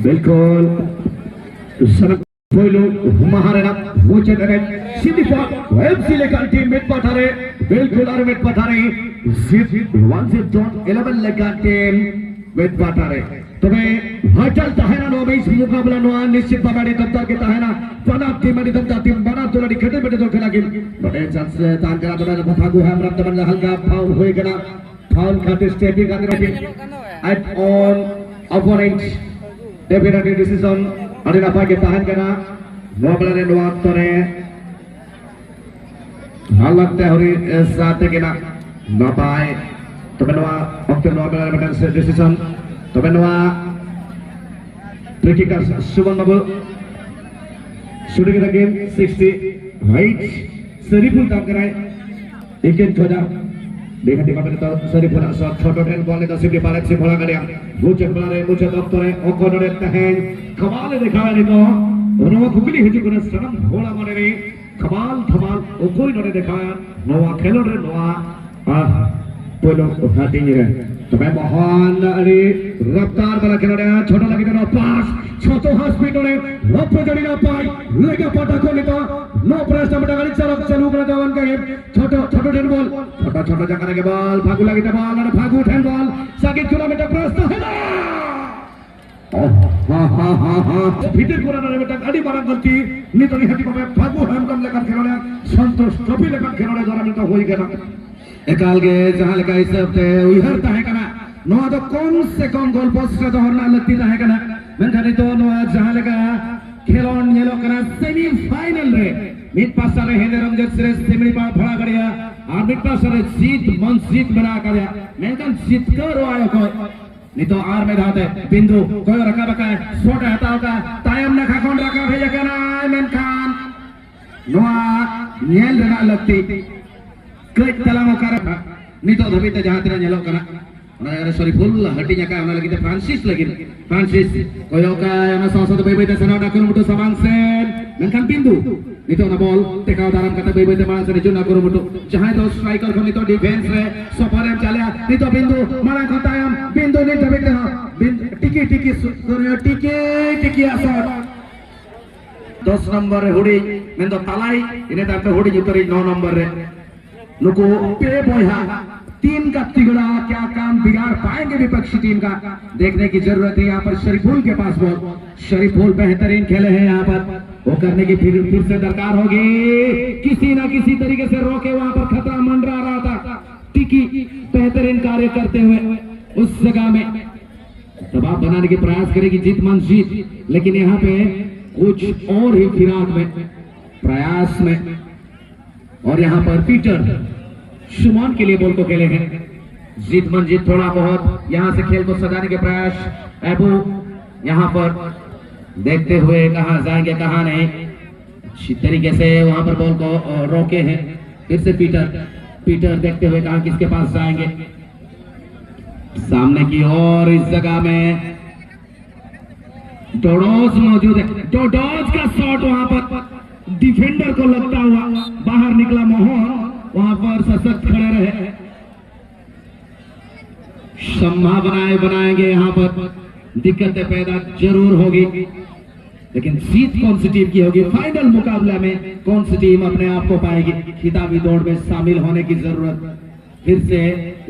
बिल्कुल सड़क पहलू महाराणा वो चेतने सीधी फॉल वेब सिलेक्शन टीम मिड पठारे बिल्कुल और मिड पठारे जिप 11 लेकर टीम मिड पठारे तुम्हें हटल तहना नो बेस मुकाबला नो निश्चित बाबाड़ी दफ्तर के तहना पना टीम में दफ्तर टीम बना तो लड़ी खेते बेटे तो खेला गेम बड़े चांस तान करा बड़ा भागो हम रब तमन हल्का फाउल होए गना फाउल खाते स्टेपिंग करने रही एट ऑन opponent definitely decision adina pagi tahan kana moblare nuat tore halat tehori saate kena napai tobenwa okte moblare betan decision tobenwa free kicker Suman Babu shooting the game 60 right Sariful tangkarai ikin thoda देखा देखा मैंने तो सरी पुरा shot छोटो ten ball ने तो सिर्फ पालेट से बोला कर दिया मुझे डॉक्टर है ओकोनो ने तहन कमाल दिखाया नहीं तो उन्होंने कुकली हिजू को सनम भोला माने रे कमाल धमाल ओकोई ने दिखाया नोआ खेलो रे नोआ पोलो हाटिंग रे तो मैं महान अरे रफ्तार वाला खेलो रे छोटा लगी तो पास छोटो हाथ स्पीड ने रफ्तार जड़ी ना पाई लेगा पटा को लेता नो प्रेस टमाटर गाड़ी चालू कर जवान का गेम छोटो टेन बॉल छोटा जगह के बॉल भागू लगी था बॉल और भागू ten ball Shakib kilometre press तो है ना हाँ भीतर कोना ने बेटा गाड़ी मारा गलती नहीं तो नहीं हटी को भागू हम कम लेकर खेलो रे संतोष ट्रॉफी लेकर खेलो रे द्वारा मिलता होई गया एकाल के जहां लगा इस हफ्ते उहरता है कना नो तो कौन से कौन गोल पोस्ट का तो हरना लगती है कना मेनखाने तो नो जहां लगा खेलोन येलो कना सेमीफाइनल रे मिड पासरे हेंदे रमजेत श्रेष्ठ सेमी पा भड़ा गड़िया और मिड पासरे जीत बना कर मेनखान जीत कर आयो को नहीं तो आर में धाते बिंदु कोई रखा बका शॉट हटा होगा तायम ने खाकोन रखा भेजा कना मेनखान नोआ येल रना लगती कई तलामो कर नहीं तो धबीते जहां तेरा येलो कना अरे सॉरी फुल हटिnya का ona lagi Francis koyo ka ona salah satu bayi-bayi sana nak mutu samang sen menkan pintu itu ona ball tekau dalam kata bayi-bayi mana sen juna kuru mutu jahan to striker kon itu defense re soparem chalya itu pintu marang kata ayam pintu ni jabite ha tiki asar 10 number re hudi mendo talai ini tapi hudi utari 9 number re nuku pe boyha तीन का तिगड़ा क्या काम बिगाड़ पाएंगे विपक्षी team का देखने की जरूरत है यहाँ पर शरीफुल के पास बॉल शरीफुल बेहतरीन खेले हैं यहाँ पर वो करने की फिर से दरकार होगी किसी ना किसी तरीके से रोके वहां पर खतरा मंडरा रहा था टिकी बेहतरीन कार्य करते हुए उस जगह में दबाव बनाने की प्रयास करेगी जीत मन जीत लेकिन यहाँ पे कुछ और ही फिराक में प्रयास में और यहाँ पर पीटर सुमन के लिए बॉल को खेले हैं जीत मंजीत थोड़ा बहुत यहां से खेल को सजाने के प्रयास अबू यहां पर देखते हुए कहां जाएंगे कहां नहीं अच्छी तरीके से वहां पर बॉल को रोके हैं फिर से पीटर देखते हुए कहां किसके पास जाएंगे सामने की ओर इस जगह में डोडोज मौजूद है डोडोज का शॉट वहां पर डिफेंडर को लगता हुआ बाहर निकला मोहन वहां पर सशक्त खड़े रहे संभावनाएं बनाएंगे यहाँ पर दिक्कतें पैदा जरूर होगी लेकिन जीत कौन सी टीम की होगी फाइनल मुकाबला में कौन सी टीम अपने आप को पाएगी खिताबी दौड़ में शामिल होने की जरूरत फिर से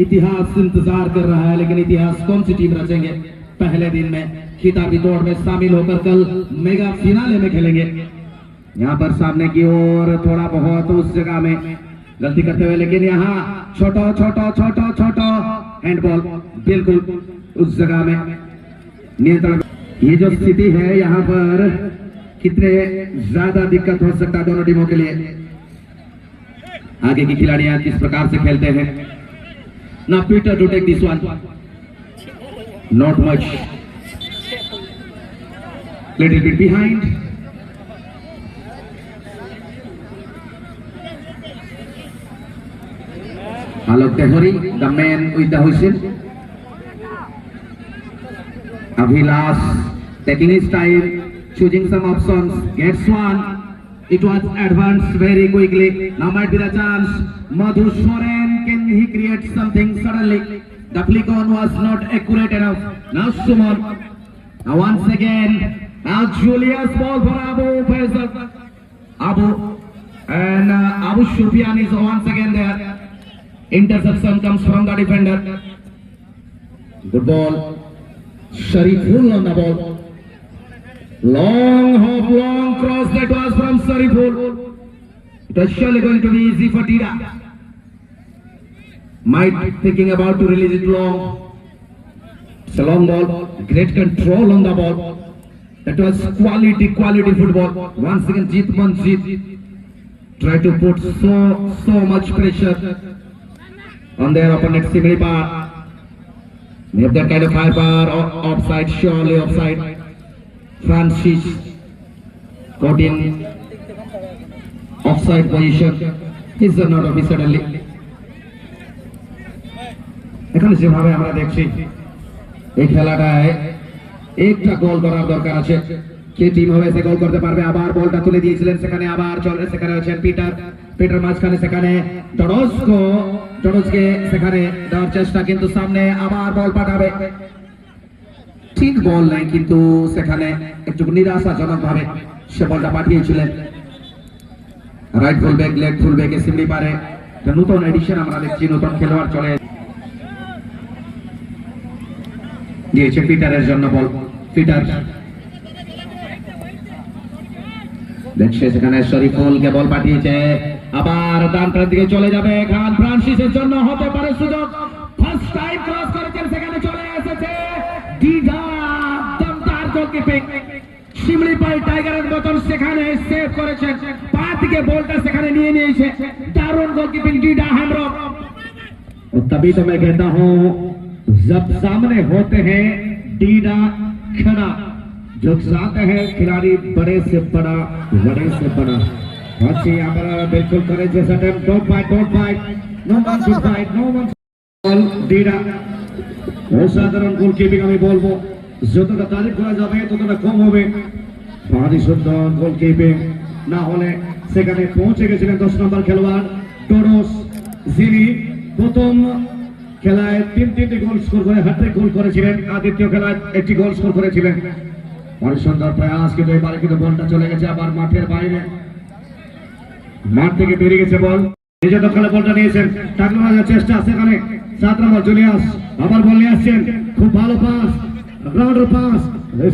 इतिहास इंतजार कर रहा है लेकिन इतिहास कौन सी टीम रचेंगे पहले दिन में खिताबी दौड़ में शामिल होकर कल मेगा फिनाले में खेलेंगे यहाँ पर सामने की ओर थोड़ा बहुत उस जगह में गलती करते हुए लेकिन यहाँ छोटो हैंडबॉल बिल्कुल उस जगह में नियंत्रण ये जो स्थिति है यहाँ पर कितने ज्यादा दिक्कत हो सकता है दोनों टीमों के लिए आगे की खिलाड़ियां किस प्रकार से खेलते हैं ना Peter to take this one not much little bit behind Alok Tehori, the man with the whistle. Abhilash taking his time, choosing some options, gets one. It was advanced very quickly. Now might be the chance. Madhu Soren, can he create something suddenly? The flick on was not accurate enough. Now Suman. Now once again, now Julius ball for Abu Faisal. Abu and Abu Sufyan is once again there. Interception comes from the defender. Good ball. Shariful on the ball. Long hop, long cross that was from Shariful. It was surely going to be easy for Dida. Might thinking about to release it long. It's a long ball. Great control on the ball. That was quality football. Once again, Jeet Manjeet try to put so much pressure on their opponent Simripar. They have that kind of firepower. Offside, surely offside. Francis got in offside position. He's not officer suddenly. এখানে যেভাবে আমরা দেখছি এই খেলাটায় একটা গোল করার দরকার আছে। কে team হবে সে গোল করতে পারবে। আবার বলটা তুলে দিয়েছিলেন সেখানে, আবার চলে সেখানে আছেন পিটার মাঝখানে, সেখানে ডরসকে সেখানে দেওয়ার চেষ্টা, কিন্তু সামনে আবার বল পাঠাবে। ঠিক বল নাই, কিন্তু সেখানে একটু নিরাশাজনক ভাবে সে বলটা পাঠিয়েছিলেন। রাইট ফুলব্যাক, লেফট ফুলব্যাক সিমরিপারে নতুন এডিশন আমরা দেখছি, নতুন খেলোয়াড় চলে দিয়েছে পিটারের জন্য বল। পিটার দেখছে সেখানে শরীফুলকে বল পাঠিয়েছে, আবার ডান প্রান্ত দিকে চলে যাবে। খান ফ্রান্সিসের জন্য হতে পারে সুযোগ। ফার্স্ট টাইম ক্রস করেছেন, সেখানে চলে এসেছে ডিডা। দমদার গোলকিপিং, শিমলিপাল টাইগারের মতন সেখানে সেভ করেছেন। পা থেকে বলটা সেখানে নিয়ে নিয়েছে। দারুণ গোলকিপিং ডিডা হেমব্রম। तभी तो मैं कहता हूं जब सामने होते हैं डीडा खड़ा, जो चाहते हैं खिलाड़ी बड़े से बड़ा। अच्छी यहाँ पर बिल्कुल करे जैसा time. Don't fight, no one should fight, no one. डीडा অসাধারণ গোলকিপিং আমি বলবো, যতটা তারিফ করা যাবে ততটা কম হবে। ভারী সুন্দর গোলকিপিং, না হলে সেখানে পৌঁছে গেছিলেন 10 নম্বর খেলোয়াড় ডরস, যিনি প্রথম খেলায় তিনটি গোল স্কোর করে হ্যাট্রিক গোল করেছিলেন, আর দ্বিতীয় খেলায় একটি গোল স্কোর করেছিলেন। অনেক সুন্দর প্রয়াস, কিন্তু এবারে কিন্তু বলটা চলে গেছে আবার মাঠের বাইরে। মাঠ থেকে বেরিয়ে গেছে বল, নিজের দখলে বলটা নিয়েছেন, টাকলো রাজার চেষ্টা সেখানে 7 নম্বর জুলিয়াস আবার বল নিয়ে আসছেন। খুব ভালো pass, grounder pass,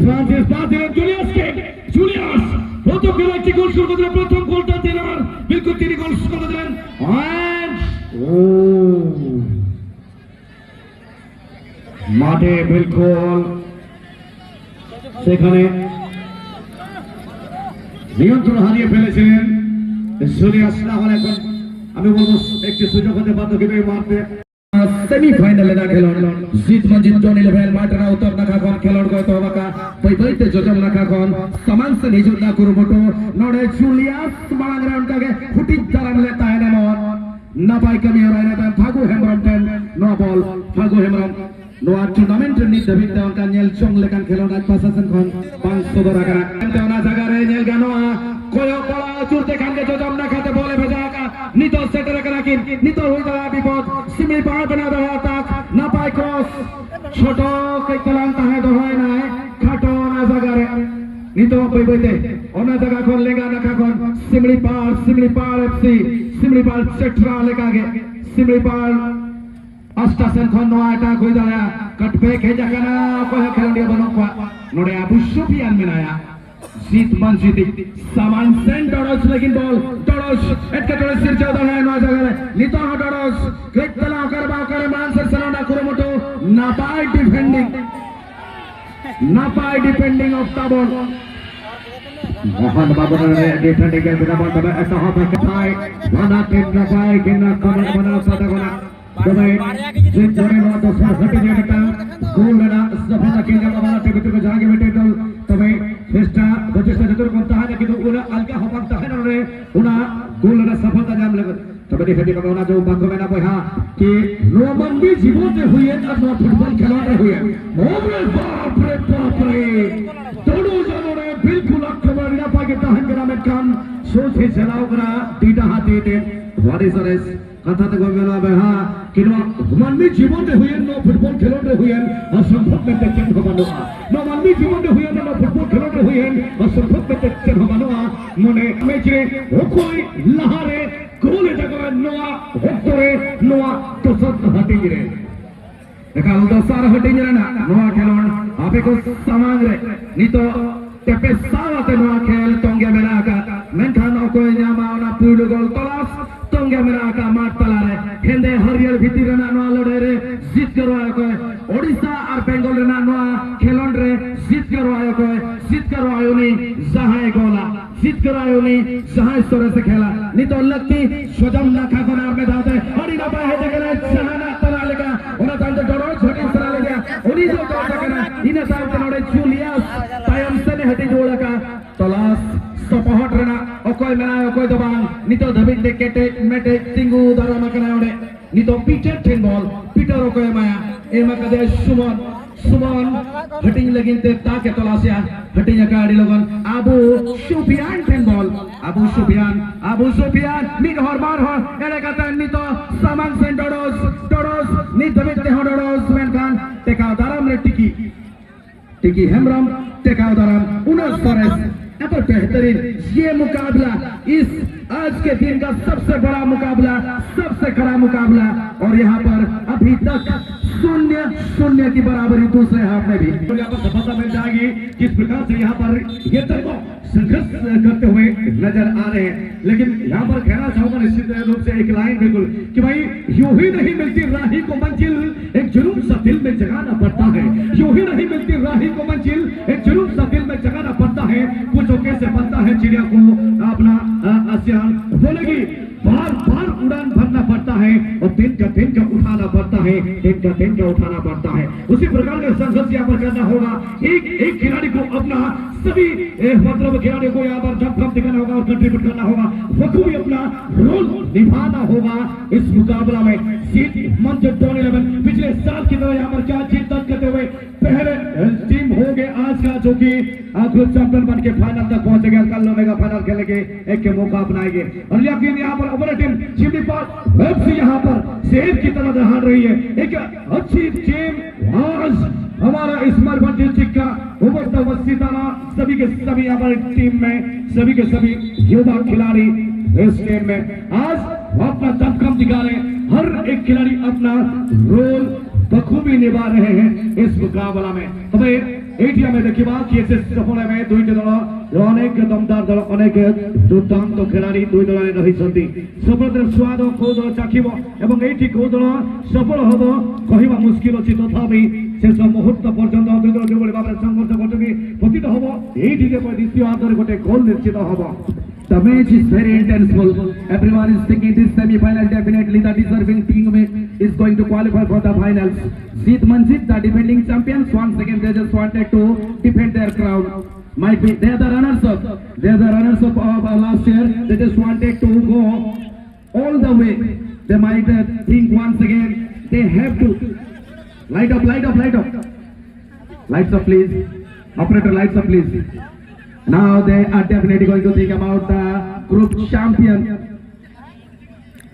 Francis pass দিলেন জুলিয়াসকে। জুলিয়াস প্রথম খেলায় একটি গোল স্কোর করেছিলেন, প্রথম গোলটা দিলেন, বিলকুল তিনি গোল স্কোর করেছিলেন। মাঠে বিলকুল সেখানে নিয়ন্ত্রণ হারিয়ে ফেলেছিলেন জুলিয়াস। না হলে এখন আমি বলবো একটি সুযোগ হতে পারতো, কিন্তু এই মাঠে सेमीफाइनल खेलोड़ जीत मंजित टोनी लेवल माटरा उतर नखा कौन खेलोड़ गए तो वका पई पईते जोजम नखा कौन समान से निजुद ना कुरुमोटो नोडे जूलियस मांग राउंड का के फुटी तरंग लेता है नेमोन ना पाई कमी हो रहा है फागु हेमरम टेन नो बॉल फागु हेमरम नो आ टूर्नामेंट नि दबिते उनका नेल चोंग लेकन खेलोड़ आज पासासन कौन 500 डॉलर करा तेवना जगह रे नेल गानो कोयो बड़ा चुरते खान के जोजम ना खाते बोले भेजा का नितो सेटर करा कि नितो हुई दरा विपद सिमी पार बना दवा तक ना पाई क्रॉस छोटो कई तलांता है दोहाय ना है खाटो ना जगह रे नितो पई पईते ओना जगह कोन लेगा ना का कोन सिमली पार एफसी सिमली पार चट्रा लेका गे सिमली पार अस्टासन कोन नो अटैक हुई दरा कट पे के जगह ना को खेलंडिया बनोका नोडे अबू सुफियान मिलाया जीत मंजित सामान सेंड डॉडस लेकिन बॉल डॉडस एटके डॉडस सिर चौदह है नौ जगह नितो हा डॉडस क्लिक तला करबा करे मानसर सनोडा कुरुमोटो ना पाई defending of the ball Mohan Babu ने डिफेंडिंग के बिना बॉल तब ऐसा हो के पाई वाना टीम ना पाई के ना कमर बना सादा बना तबे जिन जोरे नो तो सर हट गया बेटा गोल ना सफलता के लिए वाला टीम को जाके बेटे तो तबे চেষ্টা প্রচেষ্টা যতটুকু করতে হয় কিন্তু ওরা আলগা হবার তাহে না রে ওরা গোলটা সফলতা জাম লাগে তবে দেখে কবে ওরা যে বাক্য মেনা পয়সা কি রোমান্ডি জীবনে হইয়ে আর ফুটবল খেলোয়াড় হইয়ে ওরে বাপ রে দৌড়ো জানোরে বিলকুল আক্রমণ না পাকে তাহান গ্রামের কান সোচে চালাও করা দুইটা হাতে What is the rest? कथा तो कोई मेला है हाँ कि नो मानवी जीवन में हुए नो फुटबॉल खेलों में हुए असंभव में तक हो बनुआ नो मानवी जीवन में हुए नो फुटबॉल खेलों में हुए असंभव में तक हो बनुआ मोने मैचे वो कोई लहारे गोले जगह नोआ होतरे नोआ तो सब हटेंगे रे देखा उधर सारा हटेंगे ना नोआ खेलों आपे को सामान रे नहीं तो tepe sawa te noa khel tonge menaka menkan okoy nyama ona puidu gol tolas tonge menaka mat talare hende hariyar bhitir na noa lode re jit karo akoy odisha ar bengal re na noa khelon re jit karo akoy jit karo ayoni jahay gola jit karo ayoni jahay sore se khela ni to lagti sojam na khakon ar mein daate ori na bahe dekena jahana talale ka ona tante doro chhoti talale gaya oni jo ka dekena ina saute node Julius tayam se ne hati jola ka tolas sopahot rena okoy mena okoy dobang nito dhabit de kete mete tingu dara makana ode nito Peter Thinball Peter okoy maya ema kade Suman hati lagin te ta ke tolasya hati yakadi logon Abu Sufyan Thinball Abu Sufyan ni hormar ho ere kata nito Saman sen doros ni dhabit te doros men kan teka daram re टिकी Hembram टेकाव दाराम 19 forest अब बेहतरीन ये मुकाबला इस आज के दिन का सबसे बड़ा मुकाबला सबसे कड़ा मुकाबला और यहाँ पर अभी तक 0-0 की बराबरी दूसरे हाफ में भी यहाँ पर सफलता मिल जाएगी जिस प्रकार से यहाँ पर ये दोनों संघर्ष करते हुए नजर आ रहे हैं लेकिन यहाँ पर कहना चाहूंगा निश्चित रूप से एक लाइन बिल्कुल कि भाई यूं ही नहीं मिलती राही को मंजिल एक जुनून सा दिल में जगाना पड़ता है यूं ही नहीं मिलती राही को मंजिल एक जुनून सा दिल में जगाना पड़ता है कुछ कैसे बनता है चिड़िया को अपना आसियान बोलेगी बार उड़ान भरना पड़ता है और दिन का उठाना पड़ता है दिन का उठाना पड़ता है उसी प्रकार का संघर्ष यहाँ पर करना होगा एक खिलाड़ी को अपना सभी मतलब खिलाड़ियों को यहाँ पर जब दिखाना होगा और कंट्रीब्यूट करना होगा बखूबी अपना रोल निभाना होगा इस मुकाबला में सीट मंच टॉन 11 पिछले साल की तरह यहाँ पर क्या जीत दर्ज करते हुए पहले टीम हो गए आज का जो कि ग्रुप चैंपियन बन के फाइनल तक पहुंचेगा कल मेगा फाइनल खेलेंगे एक के मौका अपनाएंगे और यकीन यहाँ पर अपर टीम चिमनी पार्क एफसी यहाँ पर शेर की तरह दहाड़ रही है एक अच्छी टीम आज हमारा इस्माइल भट्ट डिस्ट्रिक्ट का उभरता हुआ सितारा सभी के सभी यहाँ पर टीम में सभी के सभी युवा खिलाड़ी इस गेम में आज अपना दमखम दिखा रहे हैं हर एक खिलाड़ी अपना रोल बखूबी निभा रहे हैं इस मुकाबला में तबे एटिया में देखिबा किएसे सफल में दुईटा दल अनेक दमदार दल अनेक दुर्दाন্ত खिलाड़ी दुई दल रहिसंती सफलतार स्वाद कौदल चाखिब एवं एटी कौदल सफल हब कहिबा मुश्किल अछि तथापि शेष मुहूर्त पर्यंत दुई दल जेभଳି भाବରେ संघर्ष करते प्रतित हब एटी द्वितीय हाथरे गोटे गोल निश्चित hub The match is very intenseful. Everyone is thinking this semi-final definitely the deserving team is going to qualify for the finals. Jeet Manjit, the defending champions, once again they just wanted to defend their crown. Might be they are the runners-up. They are the runners-up of last year. They just wanted to go all the way. They might think once again they have to light up. Lights up, please. Operator, lights up, please. Now they are definitely going to think about the group champion.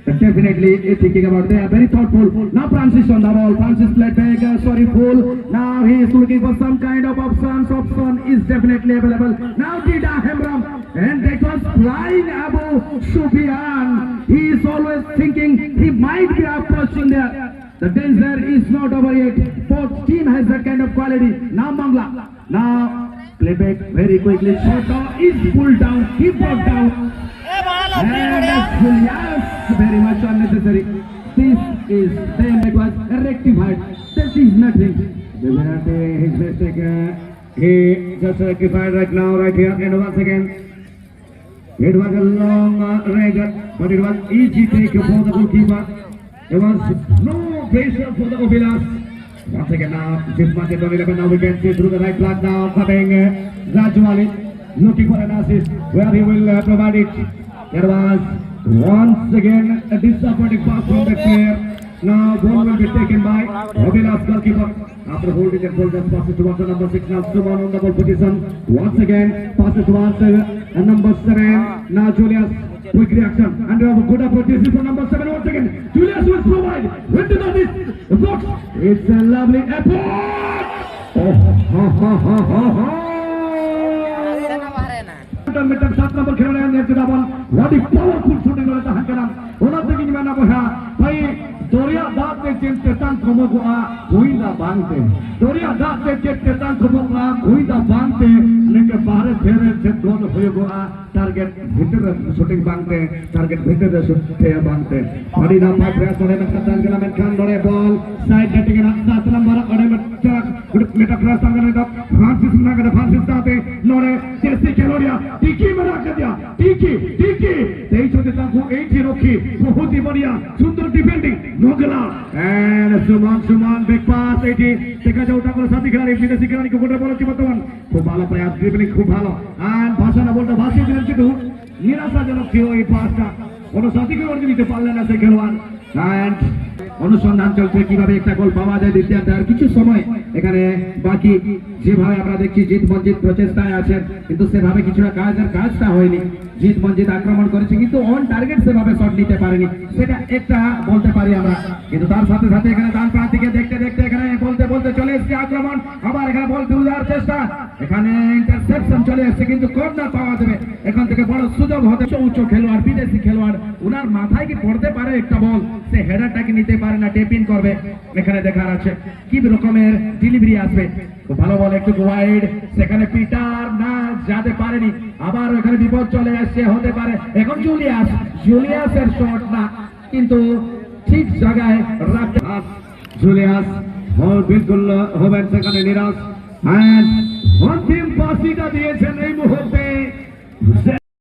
Definitely thinking about they are very thoughtful. Now Francis on the ball. Francis played back. Sorry, full. Now he is looking for some kind of options. Option is definitely available. Now Dida Hemram. And that was flying Abu Sufyan. He is always thinking he might be approaching there. The danger is not over yet. Both team has that kind of quality. Now Mangla. Now playback very quickly. Shot is pulled down. He brought down. And yes, very much unnecessary. This is then it was rectified. This is nothing. His mistake. He just rectified right now, right here. And once again, it was a long regard, but it was easy take for the goalkeeper. There was no pressure for the Ovilas. Once again now, this match is 11. Now we can see through the right flag now coming Rajwali looking for an assist where he will provide it. There was once again a disappointing pass from the player. Now ball will be taken by Ovilas goalkeeper. After holding the ball, just passes towards the number 6. Now Suman on the ball position. Once again passes towards number 7. Now Julius Quick reaction and good approach. This is for number 7 once again. Julius will provide with this box. It's a lovely approach. Oh, ha ha ha ha ha. Meter 7 number खेलने आने के बाद what a powerful shooting वाला था हंकना उन्होंने तक इनमें ना बोला भाई दोरिया दांत में चिंते तांग कोमो आ कोई ना बांधते दोरिया दांत में चिंते तांग कोमो आ कोई ना बांधते लेकिन बाहर फेरे से दोन हुए को आ टारगेट भीतर शूटिंग बांधते टारगेट भीतर शूटिंग बांधते बड़ी ना पास प्रयास होने में कतार के नाम खान लोड़े बॉल साइड नेटिंग ना 7 नंबर और में मेटा क्रॉस करने का फ्रांसिस ना कर फ्रांसिस साथे लोड़े जैसे खेलोड़िया टीकी में रख दिया टीकी तेईस होते ताकू 8 रोकी बहुत ही बढ़िया सुंदर डिफेंडिंग नोगला एंड सुमान बिग पास 80 देखा जाओ उठा করে সাথী খেলাড়ি বিদেশি খেলাড়ি को গোটা বল হচ্ছে বর্তমান খুব ভালো প্রয়াস ড্রিবলিং খুব ভালো আর ভাষা না বলতে ভাষিয়ে দিলেন কিন্তু নিরাশাজনক ছিল এই পাসটা কোনো সাথী খেলোয়াড় দিতে পারলেন না সেই খেলোয়াড় এন্ড অনুসন্ধান চলছে কিভাবে একটা গোল পাওয়া যায় দ্বিতীয়ার্ধে আর কিছু সময় এখানে বাকি যেভাবে আমরা দেখছি জিত মঞ্জিত প্রচেষ্টায় আছেন কিন্তু সেভাবে কিছুটা কাজটা হয়নি জিত মঞ্জিত আক্রমণ করেছে কিন্তু অন টার্গেট সেভাবে শট নিতে পারেনি সেটা একটা বলতে পারি আমরা কিন্তু তার সাথে সাথে এখানে ডান প্রান্ত থেকে দেখতে এখানে বলতে চলে এসেছে আক্রমণ আবার এখানে বল তুলার চেষ্টা এখানে ইন্টারসেপশন চলে এসেছে কিন্তু কর্নার পাওয়া যাবে এখান থেকে বড় সুযোগ হতে উচ্চ খেলোয়াড় বিদেশি খেলোয়াড় ওনার মাথায় কি পড়তে পারে একটা বল সে হেডারটাকে নিতে পারে না টেপ ইন করবে এখানে দেখার আছে কি রকমের ডেলিভারি আসবে তো ভালো বল একটু ওয়াইড সেখানে পিটার না যেতে পারেনি আবার এখানে বিপদ চলে আসছে হতে পারে এখন জুলিয়াসের শট না কিন্তু ঠিক জায়গায় রাখতে জুলিয়াস বল বিলকুল হবেন সেখানে নিরাশ এন্ড অন্তিম পাসিটা দিয়েছেন এই মুহূর্তে